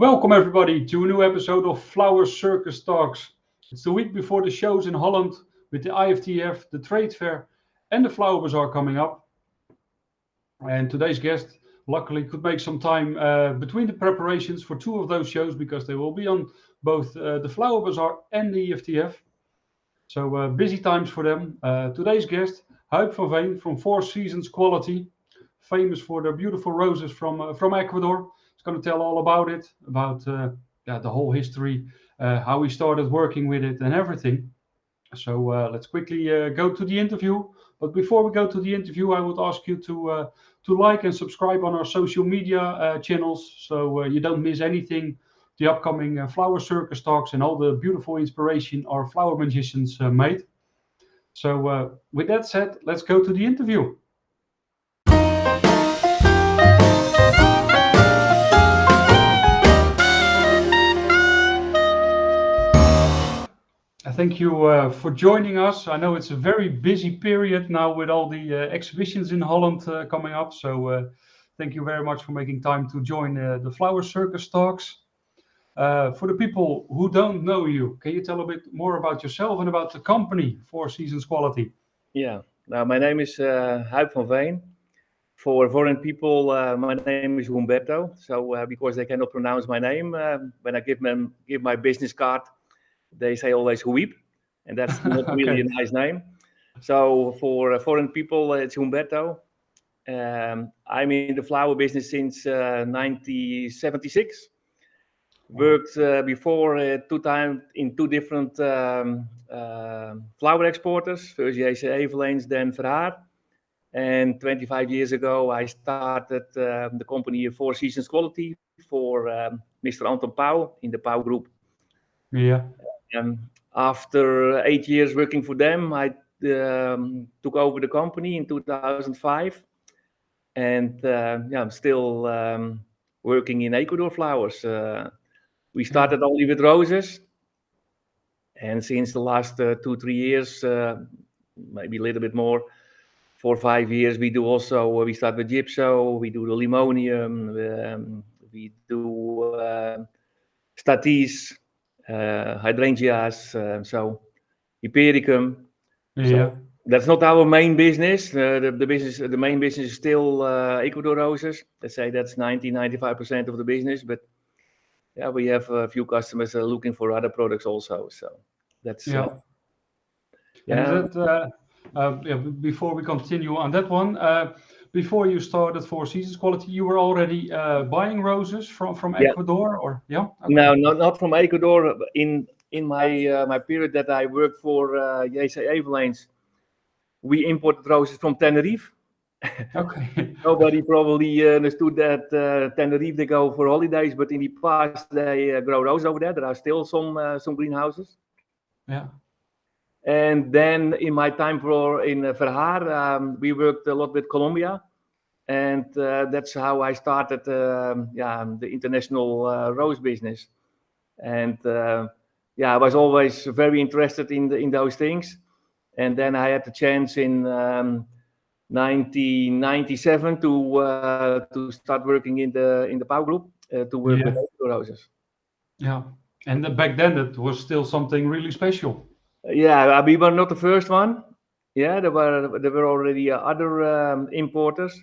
Welcome everybody to a new episode of Flower Circus Talks. It's the week before the shows in Holland with the IFTF, the trade fair and the FlowerBazar coming up. And today's guest luckily could make some time between the preparations for two of those shows because they will be on both the FlowerBazar and the IFTF. So busy times for them. Today's guest, Huib van Veen from Four Seasons Quality, famous for their beautiful roses from Ecuador. He's going to tell all about it, about the whole history, how he started working with it and everything. So let's quickly go to the interview. But before we go to the interview, I would ask you to like and subscribe on our social media channels so you don't miss anything. The upcoming Flower Circus Talks and all the beautiful inspiration our flower magicians made. So with that said, let's go to the interview. Thank you for joining us. I know it's a very busy period now with all the exhibitions in Holland coming up. So thank you very much for making time to join the Flower Circus Talks. For the people who don't know you, can you tell a bit more about yourself and about the company, Four Seasons Quality? Yeah, my name is Huib van Veen. For foreign people, my name is Humberto. So because they cannot pronounce my name, when I give my business card, they say always Huib, and that's not really a nice name. So for foreign people, it's Humberto. I'm in the flower business since 1976. Worked before in two different flower exporters, first J.C. Eveneens, then Verhaar. And 25 years ago, I started the company Four Seasons Quality for Mr. Anton Pauw in the Pauw Group. Yeah. After 8 years working for them, I took over the company in 2005. And I'm still working in Ecuador flowers. We started only with roses. And since the last 2-3 years, maybe a little bit more, 4 or 5 years, we start with gypso, we do the limonium, we do statis, hydrangeas, so hypericum. Yeah. So that's not our main business. The main business is still Ecuador roses. Let's say that's 90-95% of the business, but yeah, we have a few customers looking for other products also. So that's before we continue on that one, before you started Four Seasons Quality, you were already buying roses from Ecuador, or Okay. No, not from Ecuador. In my period that I worked for J.C. Eveneens, we imported roses from Tenerife. Okay. Nobody probably understood that Tenerife, they go for holidays, but in the past they grow roses over there. There are still some greenhouses. Yeah. And then in my time in Verhaar, we worked a lot with Colombia, and that's how I started the international rose business. And I was always very interested in those things. And then I had the chance in 1997 to start working in the Pauw Group to work with roses. Yeah, and back then it was still something really special. Yeah, we were not the first one. Yeah, there were already other importers.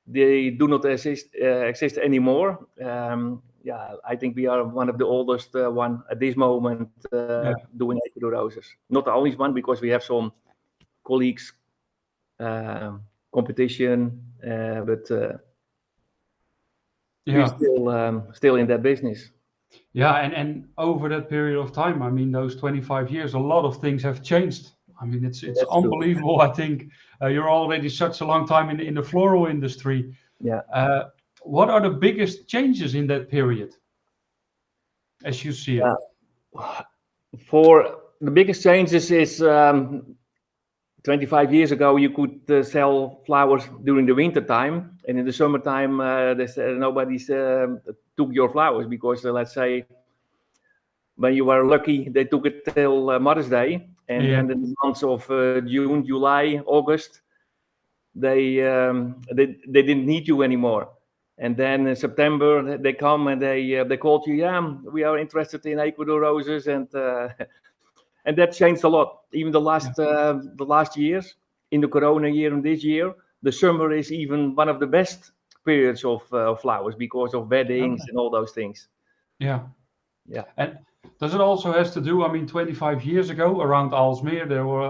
They do not exist anymore. I think we are one of the oldest one at this moment doing Ecuador roses. Not the only one, because we have some colleagues, competition, but we're still in that business. Yeah, and over that period of time, I mean, those 25 years, a lot of things have changed. I mean, it's unbelievable. I think you're already such a long time in the floral industry. Yeah. What are the biggest changes in that period, as you see it? For the biggest changes is 25 years ago, you could sell flowers during the winter time, and in the summertime, nobody took your flowers because, let's say, when you were lucky, they took it till Mother's Day, and then in the months of June, July, August, they didn't need you anymore. And then in September they come and they called you. Yeah, we are interested in Ecuador roses, and and that changed a lot. Even the last years, in the Corona year and this year, the summer is even one of the best periods of flowers because of weddings and all those things. Yeah. Yeah. And does it also has to do? I mean, 25 years ago, around Aalsmeer, there were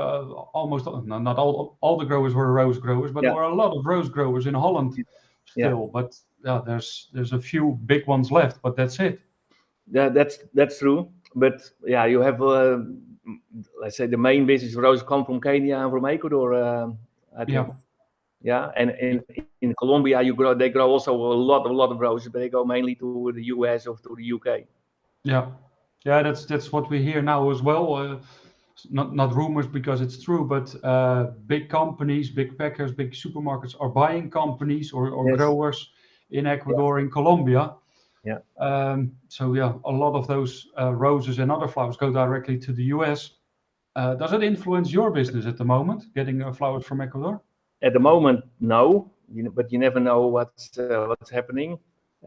not all the growers were rose growers, but there were a lot of rose growers in Holland still. But there's a few big ones left, but that's it. Yeah, that's true. But yeah, you have let's say the main business roses come from Kenya and from Ecuador. I think. Yeah, and in Colombia they grow also a lot of roses, but they go mainly to the US or to the UK. Yeah, that's what we hear now as well. Not rumors because it's true, but big companies, big packers, big supermarkets are buying companies or growers in Ecuador, in Colombia. Yeah. So a lot of those roses and other flowers go directly to the US. Does it influence your business at the moment, getting flowers from Ecuador? At the moment, no, but you never know what's happening.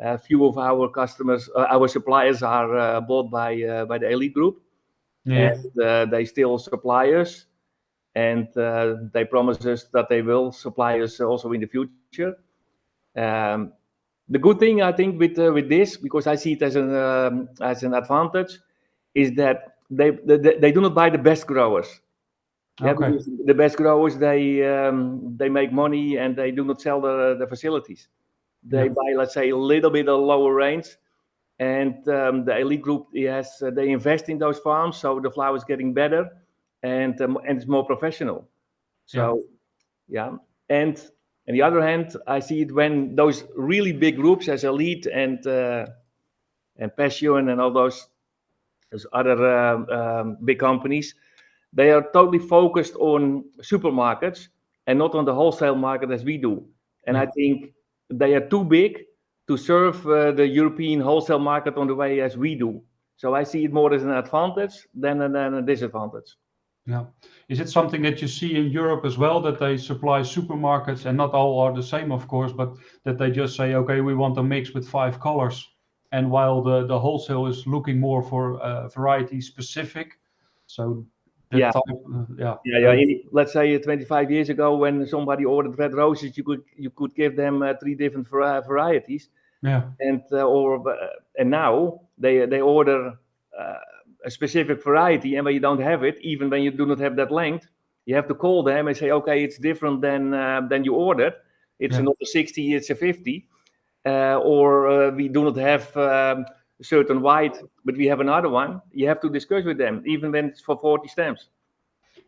A few of our customers, our suppliers, are bought by the Elite Group, and they still supply us, and they promise us that they will supply us also in the future. The good thing I think with this, because I see it as an advantage, is that they do not buy the best growers. Yeah, because the best growers they make money and they do not sell the facilities. They buy, let's say, a little bit of lower range, and the Elite Group they invest in those farms, so the flower is getting better and it's more professional. So and on the other hand, I see it when those really big groups as Elite and Passion and all those other big companies, they are totally focused on supermarkets and not on the wholesale market as we do. And I think they are too big to serve the European wholesale market on the way as we do. So I see it more as an advantage than a disadvantage. Yeah. Is it something that you see in Europe as well, that they supply supermarkets, and not all are the same, of course, but that they just say, okay, we want a mix with 5 colors, and while the wholesale is looking more for variety specific, so that let's say 25 years ago, when somebody ordered red roses, you could give them 3 different varieties. Yeah. And now they order a specific variety, and when you don't have it, even when you do not have that length, you have to call them and say, okay, it's different than you ordered. It's not a 60, it's a 50, or we do not have a certain white, but we have another one. You have to discuss with them, even when it's for 40 stems.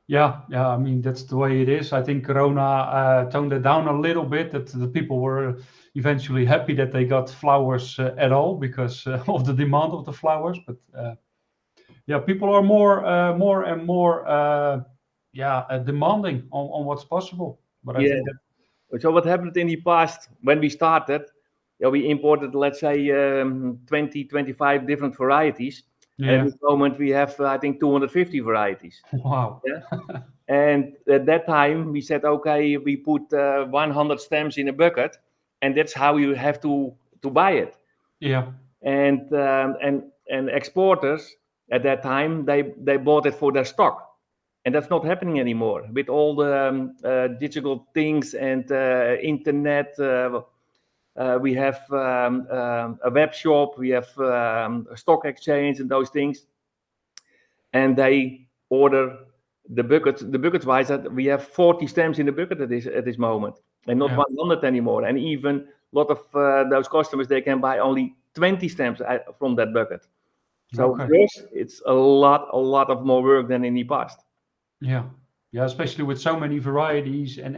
Yeah. I mean, that's the way it is. I think Corona toned it down a little bit. That the people were eventually happy that they got flowers at all because of the demand of the flowers. But people are more and more demanding on what's possible. But I think that. So what happened in the past when we started? We imported, let's say, 20, 25 different varieties. And at this moment, we have, I think, 250 varieties. Wow. Yeah? And at that time, we said, okay, we put 100 stems in a bucket, and that's how you have to buy it. Yeah. And exporters at that time, they bought it for their stock. And that's not happening anymore with all the digital things and internet. We have a web shop, we have a stock exchange and those things. And they order the bucket wise that we have 40 stems in the bucket at this moment, and not 100 anymore. And even a lot of those customers, they can buy only 20 stems from that bucket. So yes, it's a lot of more work than in the past. Yeah, especially with so many varieties and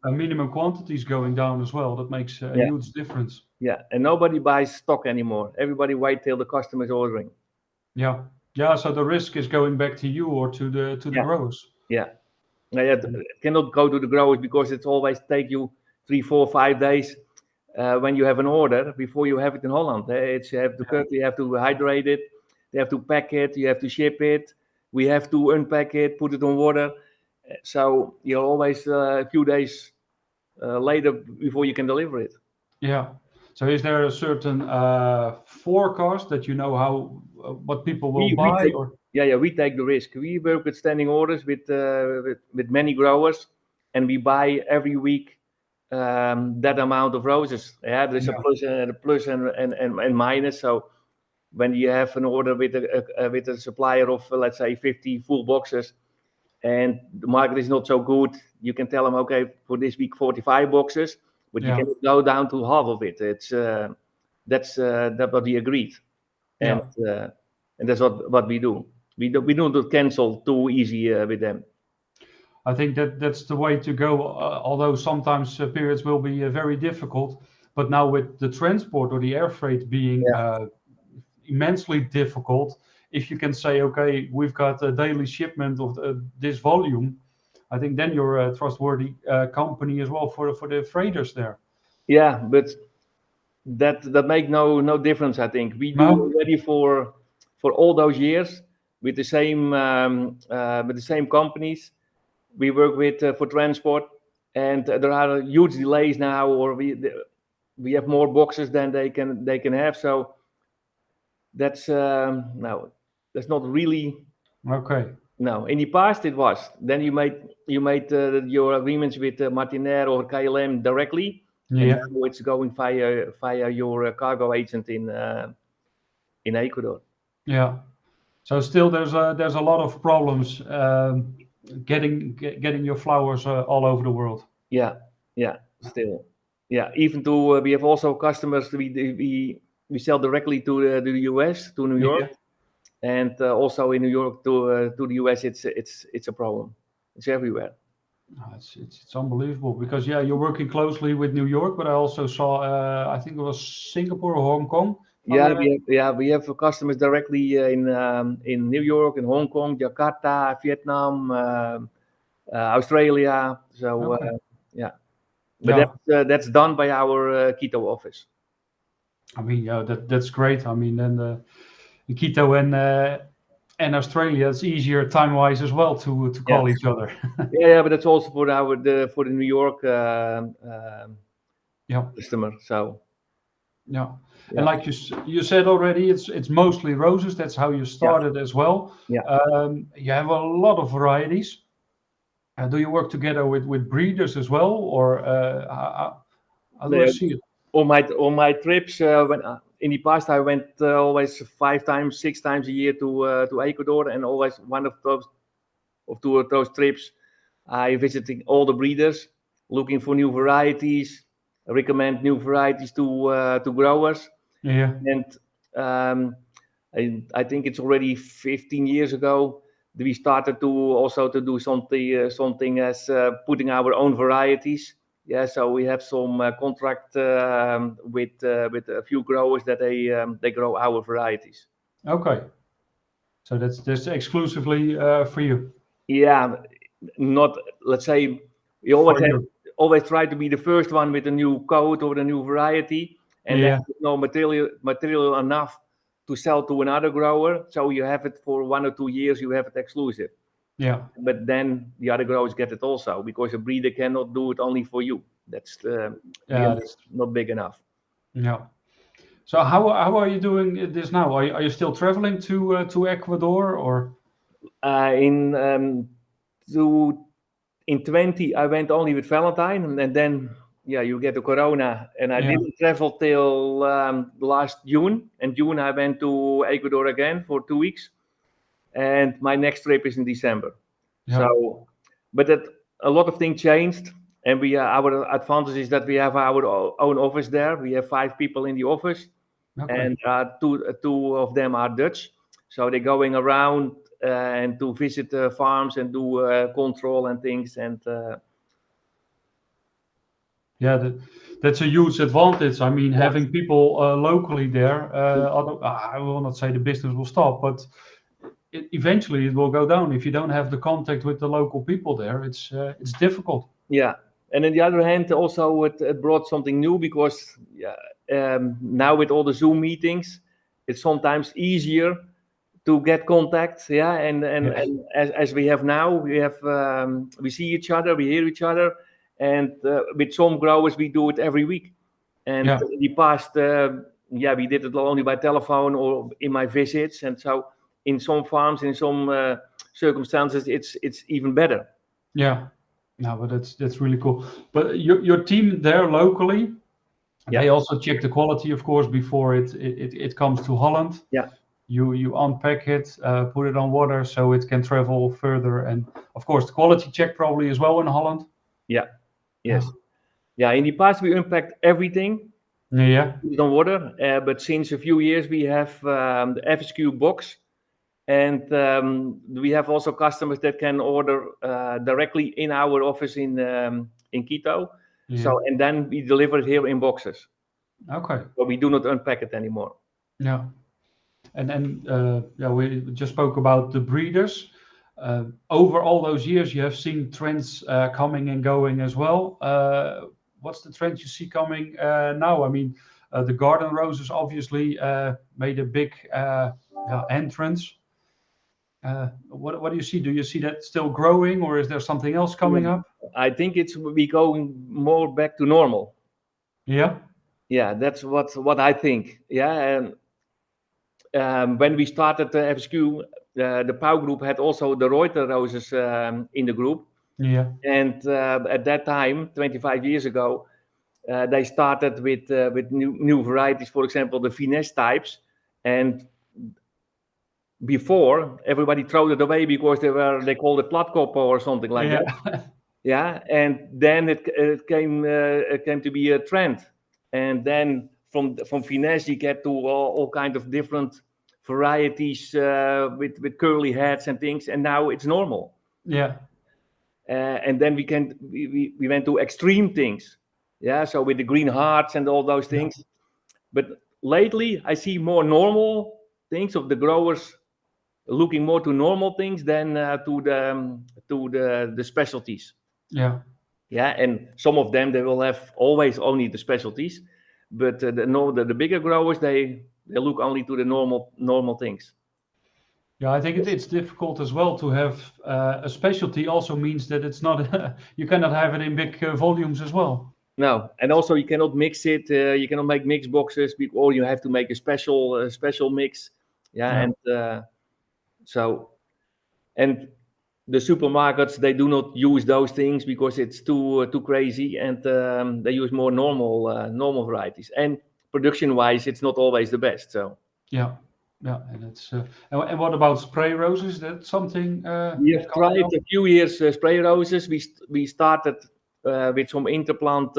minimum quantities going down as well. That makes a huge difference. Yeah, and nobody buys stock anymore. Everybody wait till the customer is ordering. Yeah. So the risk is going back to you or to the growers. Yeah. It cannot go to the growers because it's always take you 3, 4, 5 days when you have an order before you have it in Holland. You have to cut, you have to hydrate it, you have to pack it, you have to ship it. We have to unpack it, put it on water. So you're always a few days later before you can deliver it. Yeah. So is there a certain forecast that you know how what people will We buy? take, Or we take the risk. We work with standing orders with many growers, and we buy every week that amount of roses. Yeah, there's a plus and minus. So when you have an order with a supplier of let's say 50 full boxes, and the market is not so good, you can tell them, okay, for this week 45 boxes, but you can go down to half of it. It's that's what we agreed, and that's what we do. We don't cancel too easy with them. I think that's the way to go. Although sometimes periods will be very difficult, but now with the transport or the air freight being immensely difficult, if you can say, okay, we've got a daily shipment of this volume, I think then you're a trustworthy company as well for the freighters there. Yeah, but that make no difference. I think we do already for all those years with the same companies we work with for transport, and there are huge delays now, or we have more boxes than they can have. So that's no, that's not really okay. No, in the past it was. Then you made your agreements with Martinair or KLM directly, and now it's going via your cargo agent in Ecuador. Yeah. So still there's a lot of problems getting your flowers all over the world. Yeah, still. Yeah, even to we have also customers we sell directly to the US, to New York. And also in New York to the US, it's a problem. It's everywhere. It's unbelievable because you're working closely with New York, but I also saw I think it was Singapore or Hong Kong. We have customers directly in New York, in Hong Kong, Jakarta, Vietnam, Australia. So but that's done by our Quito office. I mean, that's great. I mean, then in Quito and Australia, it's easier time-wise as well to call each other. But that's also for the New York customer. So and like you said already, it's mostly roses. That's how you started as well. You have a lot of varieties. Do you work together with breeders as well, or how do you see it? On my trips, when in the past I went always 5 times, 6 times a year to Ecuador, and always one of two of those trips, I visited all the breeders, looking for new varieties, recommend new varieties to growers. And I think it's already 15 years ago that we started to do something as putting our own varieties. So we have some contract with a few growers that they grow our varieties. Okay, so that's exclusively for you. Yeah, not, let's say, we always try to be the first one with a new code or a new variety, and there's no material enough to sell to another grower. So you have it for 1 or 2 years. You have it exclusive. But then the other growers get it also, because a breeder cannot do it only for you. That's not big enough. So how are you doing this now? Are you still traveling to Ecuador, or? In 20 I went only with Valentine, and then you get the corona, and I didn't travel till last June. And June I went to Ecuador again for 2 weeks, and my next trip is in December. So, but a lot of things changed, and our advantage is that we have our own office there. We have 5 people in the office, and two of them are Dutch, so they're going around and to visit farms and do control and things. And that's a huge advantage. I mean, having people locally there, I will not say the business will stop, but eventually it will go down. If you don't have the contact with the local people there, it's difficult. And on the other hand, also it brought something new, because now with all the Zoom meetings, it's sometimes easier to get contact. And as we have now, we see each other, we hear each other, and with some growers we do it every week. And in the past, we did it only by telephone or in my visits. And so in some farms, in some circumstances, it's even better. Yeah. No, but that's really cool. But your team there locally, they also check the quality, of course, before it comes to Holland. Yeah. You unpack it, put it on water so it can travel further, and of course the quality check probably as well in Holland. Yeah. Yes. Yeah. In the past we unpacked everything. Yeah. Put it on water, but since a few years we have the FSQ box, and we have also customers that can order directly in our office in Quito. Yeah. So and then we deliver it here in boxes. Okay. So we do not unpack it anymore. Yeah. And we just spoke about the breeders. Over all those years, you have seen trends coming and going as well. What's the trend you see coming now? I mean, the garden roses obviously made a big entrance. What do you see? Do you see that still growing, or is there something else coming up? I think it's we going more back to normal. Yeah. Yeah, that's what I think. Yeah, and when we started the FSQ, the Pau group had also the Reuter roses in the group. Yeah. And at that time, 25 years ago, they started with new varieties. For example, the finesse types, and before everybody threw it away because they called it platkop or something like that. Yeah, and then it came to be a trend, and then from finesse you get to all kind of different varieties with curly heads and things, and now it's normal. Yeah. And then we went to extreme things, yeah. So with the green hearts and all those things, but lately I see more normal things of the growers looking more to normal things than to the specialties. Yeah. Yeah, and some of them they will have always only the specialties, but the bigger growers they look only to the normal things. Yeah, I think it's difficult as well to have a specialty. Also means that it's not you cannot have it in big volumes as well. No, and also you cannot mix it. You cannot make mix boxes, or you have to make a special mix. Yeah. And so and the supermarkets they do not use those things because it's too crazy, and they use more normal varieties. And production wise, it's not always the best. So yeah, and it's and what about spray roses? That's something we have tried a few years spray roses. We started with some interplant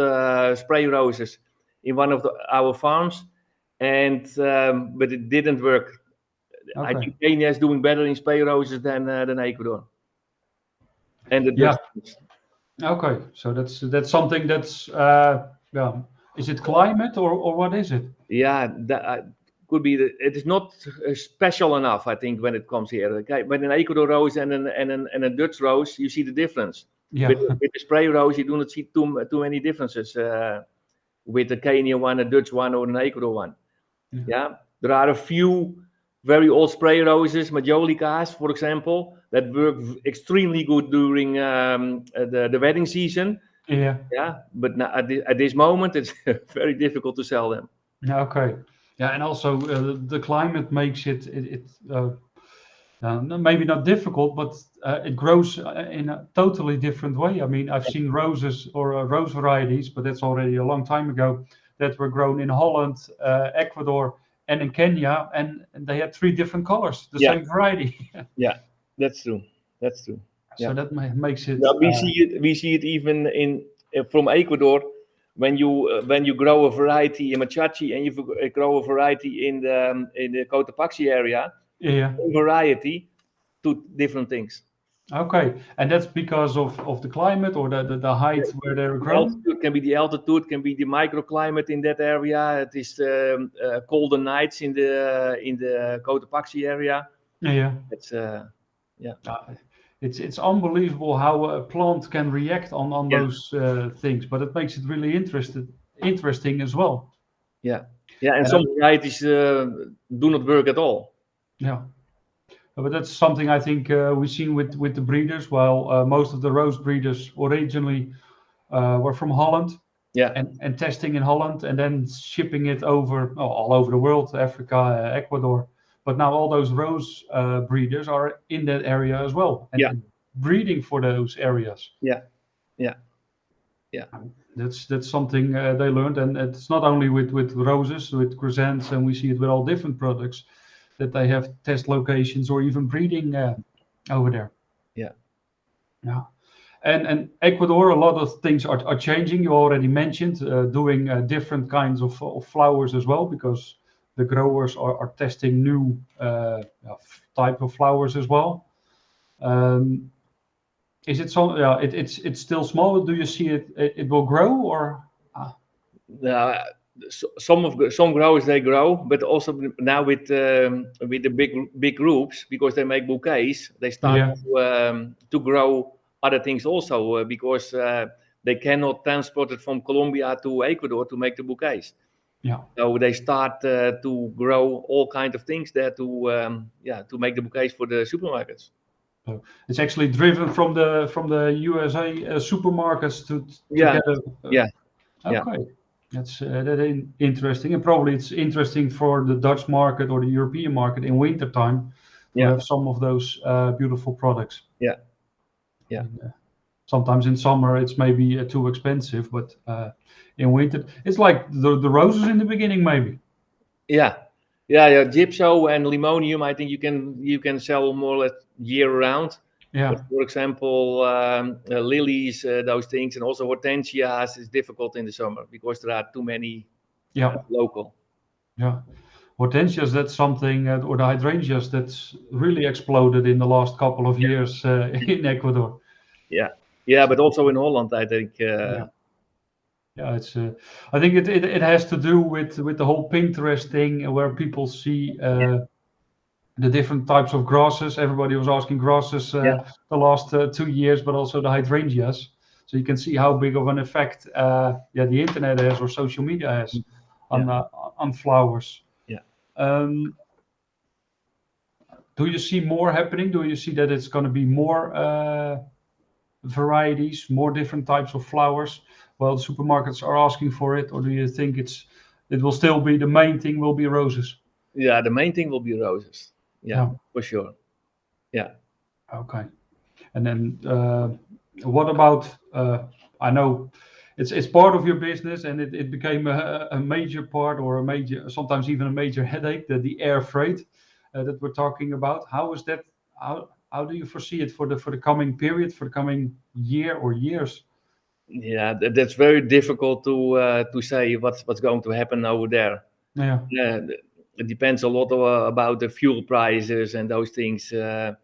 spray roses in one of our farms, and but it didn't work. Okay. I think Kenya is doing better in spray roses than Ecuador. And okay, so that's something that's is it climate or what is it? Yeah, that could be. It is not special enough, I think, when it comes here. Okay, when an Ecuador rose and a Dutch rose, you see the difference. Yeah. With the spray rose, you do not see too many differences with the Kenya one, a Dutch one, or an Ecuador one. Yeah, there are a few very old spray roses, Majolicas, for example, that work extremely good during the wedding season. Yeah. Yeah, but now, at this moment, it's very difficult to sell them. Okay. Yeah, and also the climate makes it maybe not difficult, but it grows in a totally different way. I mean, I've seen roses or rose varieties, but that's already a long time ago, that were grown in Holland, Ecuador, and in Kenya, and they had 3 different colors, the same variety. Yeah, that's true. That's true. So that makes it. Yeah, we see it even from Ecuador when you grow a variety in Machachi and you grow a variety in the Cotopaxi area. Yeah. Variety, 2 different things. Okay, and that's because of the climate or the height where they're grown? It can be the altitude, can be the microclimate in that area. It is colder nights in the Cotopaxi area. Yeah. It's It's unbelievable how a plant can react on those things, but it makes it really interesting as well. Yeah, and some varieties do not work at all. Yeah. But that's something I think we've seen with the breeders. While most of the rose breeders originally were from Holland, and testing in Holland, and then shipping it over all over the world, Africa, Ecuador. But now all those rose breeders are in that area as well, and breeding for those areas. Yeah. That's something they learned, and it's not only with roses, with chrysanthemums, and we see it with all different products that they have test locations or even breeding over there. Yeah. And Ecuador, a lot of things are changing. You already mentioned doing different kinds of flowers as well, because the growers are testing new type of flowers as well. Is it so? Yeah, it's still small. Do you see it will grow or? Some growers they grow, but also now with the big groups, because they make bouquets, they start to grow other things also because they cannot transport it from Colombia to Ecuador to make the bouquets. Yeah. So they start to grow all kinds of things there to make the bouquets for the supermarkets. So it's actually driven from the USA supermarkets to get a. Okay. That's interesting, and probably it's interesting for the Dutch market or the European market in wintertime to have some of those beautiful products. Yeah. And, sometimes in summer it's maybe too expensive, but in winter it's like the roses in the beginning maybe. Yeah. Gypso and limonium, I think you can sell more or less year round. Yeah. But for example, lilies, those things, and also hortensias is difficult in the summer because there are too many local. Yeah. Hortensias, that's something, or the hydrangeas, that's really exploded in the last couple of years in Ecuador. Yeah, but also in Holland, I think. It's. I think it has to do with the whole Pinterest thing, where people see the different types of grasses. Everybody was asking grasses the last 2 years, but also the hydrangeas. So you can see how big of an effect the internet has or social media has on flowers. Do you see more happening? Do you see that it's going to be more varieties, more different types of flowers? Well, the supermarkets are asking for it, or do you think it will still be the main thing will be roses? Yeah, the main thing will be roses. Yeah, for sure. Yeah. Okay. And then what about? I know it's part of your business, and it became a major part, or sometimes even a major headache, the air freight that we're talking about. How is that? How do you foresee it for the coming period, for the coming year or years? Yeah, that's very difficult to say what's going to happen over there. Yeah. It depends a lot about the fuel prices and those things. So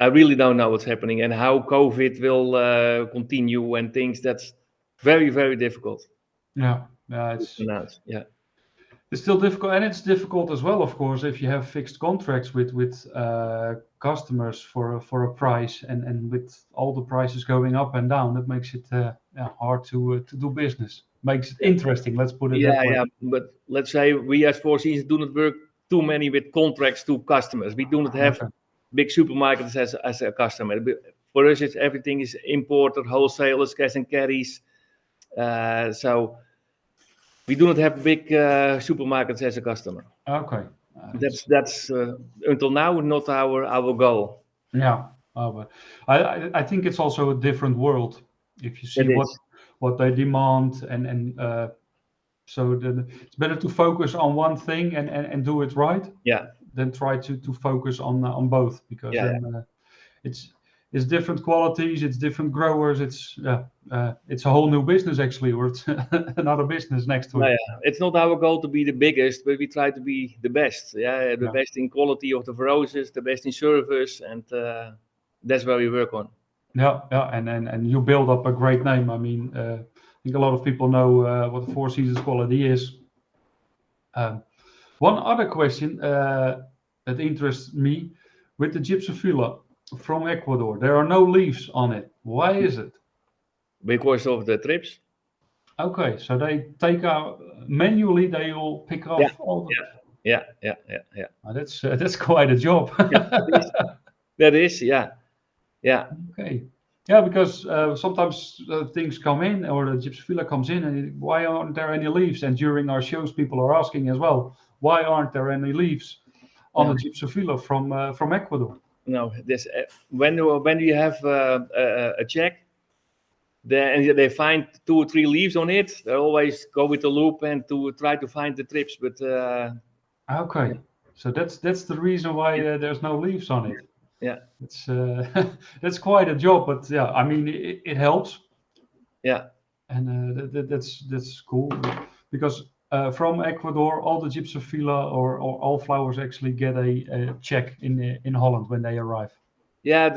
I really don't know what's happening and how COVID will continue and things. That's very, very difficult. It's still difficult, and it's difficult as well, of course, if you have fixed contracts with customers for a price, and with all the prices going up and down, that makes it hard to do business. Makes it interesting. Let's put it that way. Yeah, but let's say we as Four Seasons do not work too many with contracts to customers. We do not have big supermarkets as a customer. For us, everything is imported, wholesalers, cash and carries. So we do not have big supermarkets as a customer. Okay. That's until now not our goal. Yeah, but I think it's also a different world if you see what they demand, and so it's better to focus on one thing and do it right. Yeah. Than try to focus on both, because it's different qualities, it's different growers, it's a whole new business actually, or it's another business next to it. Yeah. It's not our goal to be the biggest, but we try to be the best. The best in quality of the roses, the best in service, and that's where we work on. And you build up a great name. I mean, I think a lot of people know what the Four Seasons quality is. One other question that interests me, with the Gypsophila from Ecuador, there are no leaves on it. Why is it? Because of the trips. Okay, so they take out manually. They will pick off all the. Yeah. That's quite a job. That is. Yeah. Okay. Yeah, because sometimes things come in, or the gypsophila comes in, and why aren't there any leaves? And during our shows, people are asking as well, why aren't there any leaves on Yeah. the gypsophila from Ecuador? No, this when you have a check, then they find 2 or 3 leaves on it. They always go with the loop and to try to find the trips, but Okay, so that's the reason why there's no leaves on it. yeah, It's that's quite a job, but yeah, I mean it helps, yeah, and that's cool because from Ecuador, all the gypsophila or all flowers actually get a check in Holland when they arrive. yeah.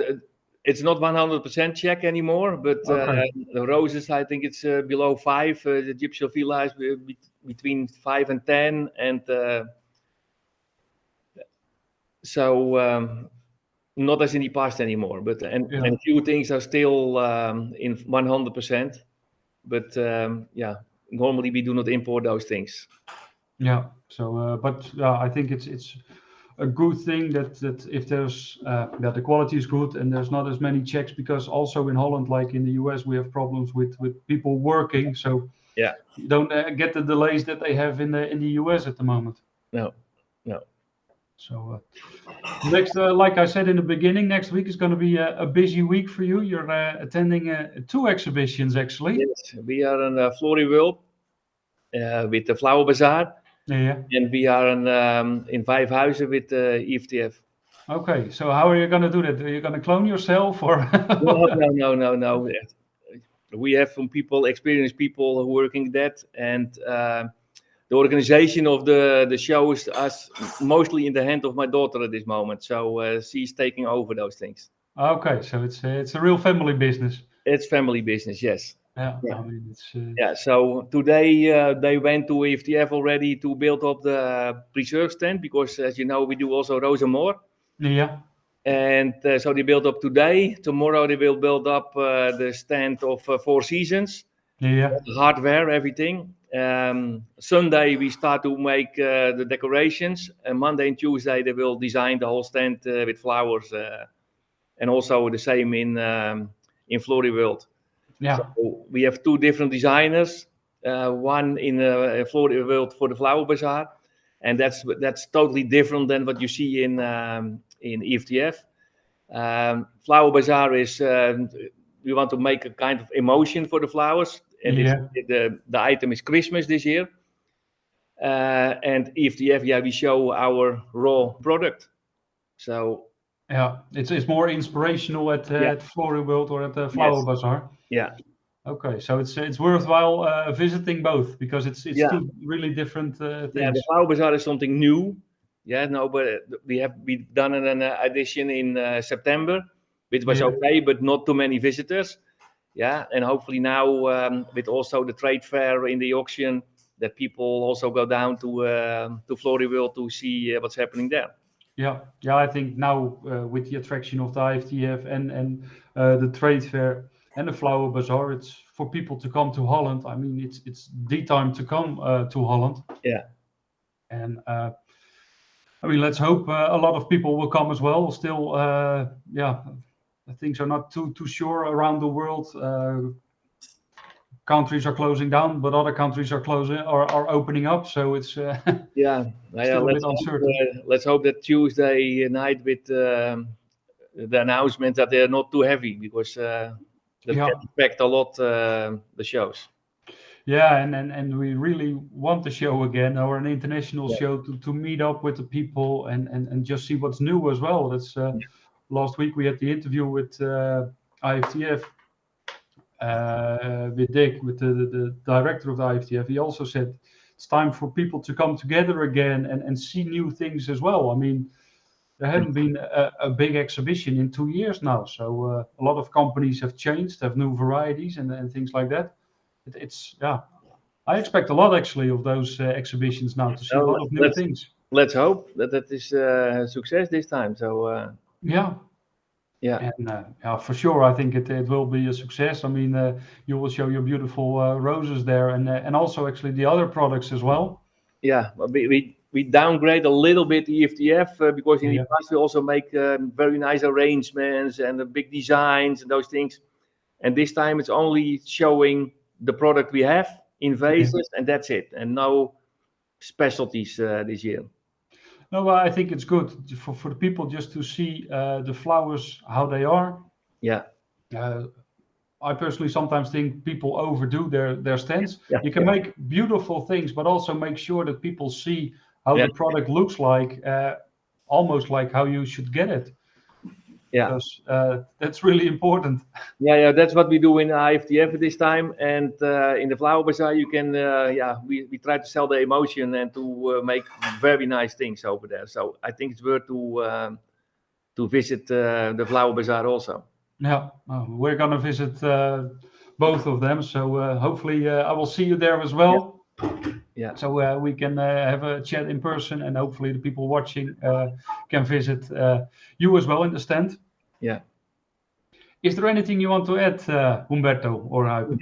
It's not 100% check anymore, but Okay. the roses, I think it's below 5. The gypsophila is between 5 and 10, and so not as in the past anymore. But and Yeah. a few things are still in 100%. But yeah, normally we do not import those things. Yeah. So, but I think it's a good thing that if there's that the quality is good and there's not as many checks, because also in Holland, like in the US, we have problems with people working, so Yeah. you don't get the delays that they have in the US at the moment. No, no. So next, like I said in the beginning, next week is going to be a busy week for you. You're attending 2 exhibitions actually. Yes, we are in Floriculture with the FlowerBazar, Yeah. and we are in Vijfhuizen with IFTF. Okay. So how are you going to do that? Are you going to clone yourself or? No. We have some people, experienced people who working that, and the organization of the show is mostly in the hand of my daughter at this moment. So she's taking over those things. Okay. So it's a real family business. It's family business, yes. Yeah. Yeah. I mean it's. Yeah, so today they went to IFTF already to build up the preserve stand, because as you know, we do also rose and more. Yeah. And so they built up today. Tomorrow they will build up the stand of 4 seasons, Yeah. hardware, everything. Sunday we start to make the decorations, and Monday and Tuesday they will design the whole stand with flowers, and also the same in Flory World. Yeah. So we have 2 different designers, one in Flory World for the FlowerBazar, and that's totally different than what you see in IFTF. FlowerBazar is we want to make a kind of emotion for the flowers, and Yeah. the item is Christmas this year. And IFTF, yeah, we show our raw product. So Yeah. It's more inspirational at yeah, at Flower World or at the Flower yes, Bazaar. yeah, Okay. So it's worthwhile visiting both because it's yeah, 2 really different yeah. The things. FlowerBazar is something new. Yeah, no, but we've done an edition in September, which was Yeah. okay, but not too many visitors. Yeah, and hopefully now with also the trade fair in the auction, that people also go down to Floriculture to see what's happening there. Yeah, yeah. I think now with the attraction of the IFTF and the trade fair and the Flower Bazaar, it's for people to come to Holland. I mean, it's the time to come to Holland. Yeah. And I mean, let's hope a lot of people will come as well. Still, yeah, things are not too sure around the world. Countries are closing down, but other countries are closing or are opening up. So it's Yeah, still a bit uncertain. let's hope that Tuesday night with the announcement that they're not too heavy, because that Yeah. can affect a lot the shows. Yeah, and we really want the show again, or an international Yeah. show to meet up with the people and just see what's new as well. That's last week we had the interview with IFTF with Dick, with the director of the IFTF. He also said it's time for people to come together again and see new things as well. I mean, there hadn't been a big exhibition in 2 years now, so a lot of companies have changed, have new varieties and things like that. It's yeah. I expect a lot actually of those exhibitions now to see a lot of new things. Let's hope that is a success this time. So Yeah, yeah, and yeah, for sure, I think it will be a success. I mean, you will show your beautiful roses there, and also actually the other products as well. yeah. But we downgrade a little bit the EFTF because in the Yeah, past we also make very nice arrangements and the big designs and those things. And this time it's only showing the product we have in vases, and that's it, and no specialties this year. No, well, I think it's good for the people just to see the flowers, how they are. Yeah. I personally sometimes think people overdo their stands. Yeah, You can make beautiful things, but also make sure that people see how the product looks like, almost like how you should get it. Yeah. Because that's really important. Yeah, that's what we do in IFTF at this time, and in the FlowerBazar you can, we try to sell the emotion and to make very nice things over there. So I think it's worth to visit the FlowerBazar also. Yeah, we're gonna visit both of them, so hopefully I will see you there as well. Yeah. So we can have a chat in person, and hopefully the people watching can visit you as well in the stand. Yeah. Is there anything you want to add, Humberto or Huib?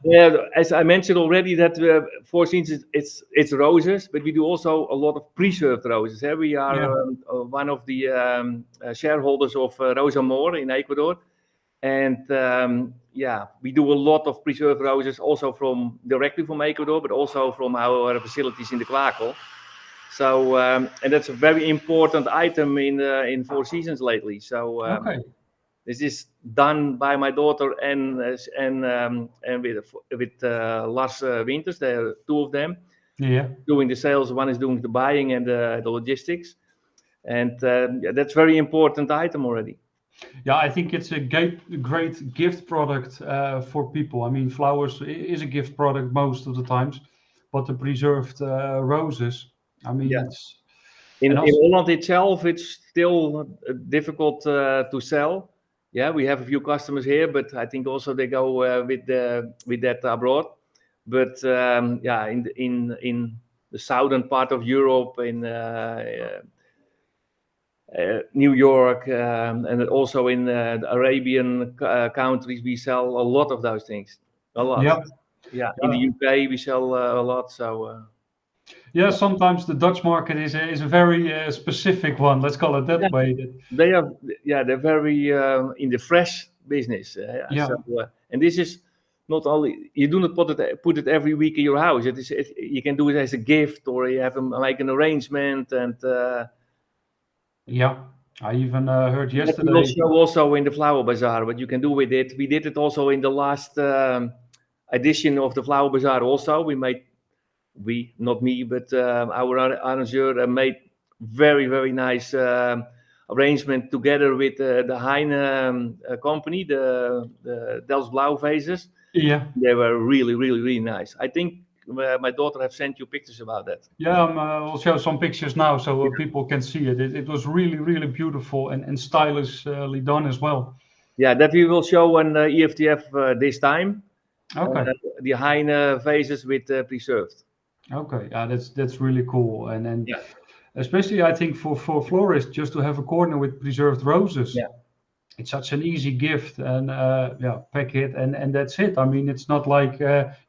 Yeah, as I mentioned already, that Four Seasons it's roses, but we do also a lot of preserved roses. We are one of the shareholders of Rosa Mor in Ecuador, and we do a lot of preserved roses also directly from Ecuador, but also from our facilities in the Klakel. So and that's a very important item in Four Seasons lately. So this is done by my daughter and with Lars Winters. There are two of them doing the sales. One is doing the buying and the logistics, and that's very important item already. Yeah, I think it's a great gift product for people. I mean, flowers is a gift product most of the times, but the preserved roses, I mean, it's... In Holland itself, it's still difficult to sell. Yeah, we have a few customers here, but I think also they go with that abroad. But in the southern part of Europe, in New York, and also in the Arabian countries, we sell a lot of those things. A lot. Yeah. In the UK, we sell a lot. So. Yeah, sometimes the Dutch market is a very specific one. Let's call it that way. They're very in the fresh business. So, and this is not only, you do not put it every week in your house. You can do it as a gift, or you have make an arrangement. And I even heard yesterday. We will show also in the FlowerBazar what you can do with it. We did it also in the last edition of the FlowerBazar. Also, not me, but our arranger made very nice arrangement together with the Heine company, the Delft Blauw vases. Yeah, they were really nice. I think my daughter have sent you pictures about that. Yeah, I'll show some pictures now so people can see it. It was really beautiful and stylishly done as well. Yeah, that we will show on IFTF this time. Okay. The Heine vases with preserved. Okay, that's really cool, and especially I think for florists just to have a corner with preserved roses. Yeah, it's such an easy gift, and pack it and that's it. I mean, it's not like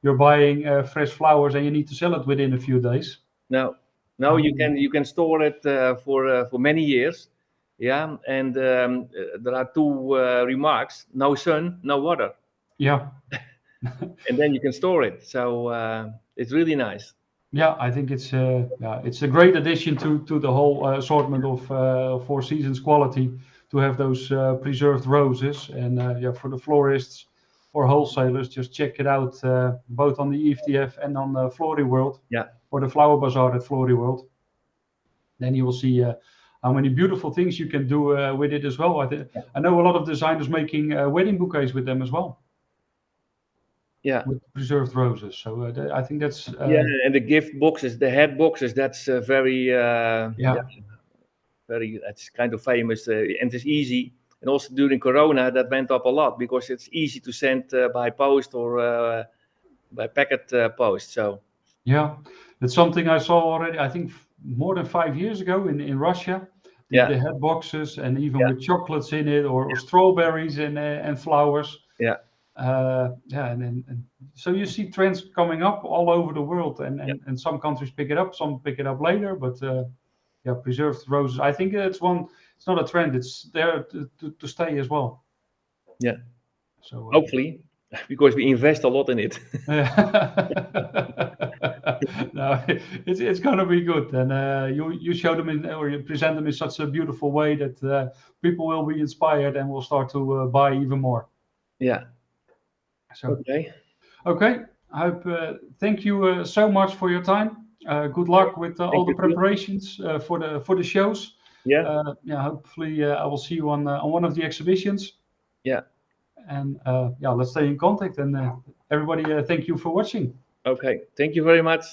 you're buying fresh flowers and you need to sell it within a few days. No, you can store it for many years. Yeah, and there are two remarks: no sun, no water. Yeah. And then you can store it. So it's really nice. Yeah, I think it's a great addition to the whole assortment of Four Seasons quality to have those preserved roses. And for the florists or wholesalers, just check it out both on the IFTF and on Floriworld. Yeah. Or the FlowerBazar at Floriworld. Then you will see how many beautiful things you can do with it as well. I know a lot of designers making wedding bouquets with them as well. Yeah, with preserved roses. So I think that's and the gift boxes, the head boxes, that's very that's kind of famous and it's easy. And also during Corona, that went up a lot because it's easy to send by post or by packet post. So it's something I saw already. I think more than 5 years ago in Russia. The head boxes and even with chocolates in it or strawberries and flowers. And so you see trends coming up all over the world, and some countries pick it up, some pick it up later. But preserved roses, I think it's not a trend; it's there to stay as well. Yeah. So Hopefully, because we invest a lot in it. no, it's gonna be good, and you show them or you present them in such a beautiful way that people will be inspired and will start to buy even more. Yeah. So Okay. okay, thank you so much for your time. Good luck with all the you too. preparations for the shows. Yeah. Yeah, hopefully I will see you on one of the exhibitions. Yeah. And yeah, let's stay in contact. And everybody, thank you for watching. Okay. Thank you very much.